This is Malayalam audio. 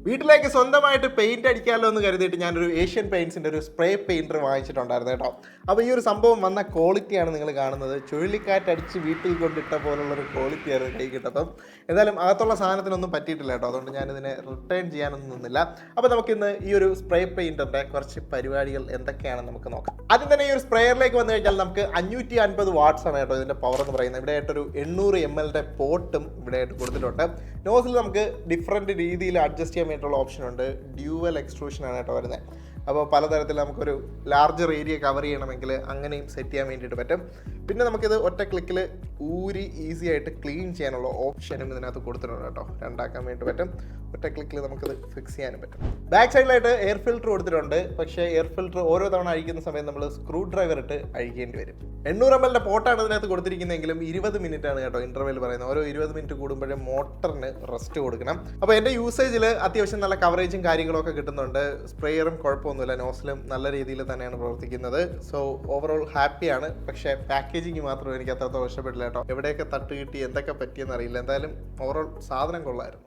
വീട്ടിലേക്ക് സ്വന്തമായിട്ട് പെയിന്റ് അടിക്കാമല്ലോ എന്ന് കരുതിയിട്ട് ഞാനൊരു ഏഷ്യൻ പെയിൻസിൻ്റെ ഒരു സ്പ്രേ പെയിൻറ്റർ വാങ്ങിച്ചിട്ടുണ്ടായിരുന്നു കേട്ടോ. അപ്പോൾ ഈ ഒരു സംഭവം വന്ന ക്വാളിറ്റിയാണ് നിങ്ങൾ കാണുന്നത്. ചുഴലിക്കാറ്റടിച്ച് വീട്ടിൽ കൊണ്ടിട്ട പോലുള്ളൊരു ക്വാളിറ്റിയായിരുന്നു കൈ കിട്ടപ്പം. എന്തായാലും അകത്തുള്ള സാധനത്തിനൊന്നും പറ്റിയിട്ടില്ല കേട്ടോ, അതുകൊണ്ട് ഞാനിതിനെ റിട്ടേൺ ചെയ്യാനൊന്നും നിന്നില്ല. അപ്പോൾ നമുക്കിന്ന് ഈ ഒരു സ്പ്രേ പെയിൻറ്ററിൻ്റെ കുറച്ച് പരിപാടികൾ എന്തൊക്കെയാണെന്ന് നമുക്ക് നോക്കാം. ആദ്യം തന്നെ ഈ ഒരു സ്പ്രേയറിലേക്ക് വന്നു കഴിഞ്ഞാൽ നമുക്ക് 550 വാട്ട്സ് ആണ് കേട്ടോ ഇതിൻ്റെ പവർ എന്ന് പറയുന്നത്. ഇവിടെ ആയിട്ടൊരു 800 ml പോട്ടും ഇവിടെ ആയിട്ട് കൊടുത്തിട്ടുണ്ട്. നോസിൽ നമുക്ക് ഡിഫറെൻറ്റ് രീതിയിൽ അഡ്ജസ്റ്റ് ചെയ്യാൻ വേണ്ടിയിട്ടുള്ള ഓപ്ഷൻ ഉണ്ട്. ഡ്യൂവൽ എക്സ്ട്രൂഷൻ ആണ് കേട്ടോ വരുന്നത്. അപ്പോൾ പലതരത്തിൽ നമുക്കൊരു ലാർജർ ഏരിയ കവർ ചെയ്യണമെങ്കിൽ അങ്ങനെയും സെറ്റ് ചെയ്യാൻ വേണ്ടിയിട്ട് പറ്റും. പിന്നെ നമുക്കിത് ഒറ്റ ക്ലിക്കിൽ ഊരി ഈസി ആയിട്ട് ക്ലീൻ ചെയ്യാനുള്ള ഓപ്ഷനും ഇതിനകത്ത് കൊടുത്തിട്ടുണ്ട് കേട്ടോ. രണ്ടാക്കാൻ വേണ്ടി പറ്റും. ഒറ്റ ക്ലിക്കിൽ നമുക്കിത് ഫിക്സ് ചെയ്യാനും പറ്റും. ബാക്ക് സൈഡിലായിട്ട് എയർ ഫിൽറ്റർ കൊടുത്തിട്ടുണ്ട്. പക്ഷേ എയർ ഫിൽറ്റർ ഓരോ തവണ അഴിക്കുന്ന സമയത്ത് നമ്മൾ സ്ക്രൂ ഡ്രൈവർ ഇട്ട് അഴിക്കേണ്ടി വരും. 800 ml പോട്ടാണ് ഇതിനകത്ത് കൊടുത്തിരിക്കുന്നതെങ്കിലും 20 മിനിറ്റ് ആണ് കേട്ടോ ഇൻ്റർവെൽ പറയുന്നത്. ഓരോ 20 മിനിറ്റ് കൂടുമ്പോഴേ മോട്ടറിന് റെസ്റ്റ് കൊടുക്കണം. അപ്പോൾ എൻ്റെ യൂസേജിൽ അത്യാവശ്യം നല്ല കവറേജും കാര്യങ്ങളൊക്കെ കിട്ടുന്നുണ്ട്. സ്പ്രേയറും കുഴപ്പമൊന്നുമില്ല, നോസിലും നല്ല രീതിയിൽ തന്നെയാണ് പ്രവർത്തിക്കുന്നത്. സോ ഓവറോൾ ഹാപ്പിയാണ്. പക്ഷേ പാക്കേജിങ് മാത്രം എനിക്ക് അത്രത്തോളം ഇഷ്ടപ്പെട്ടില്ല കേട്ടോ. എവിടെയൊക്കെ തട്ട് കിട്ടി എന്തൊക്കെ പറ്റിയെന്ന് അറിയില്ല. എന്തായാലും ഓവറോൾ സാധനം കൊള്ളായിരുന്നു.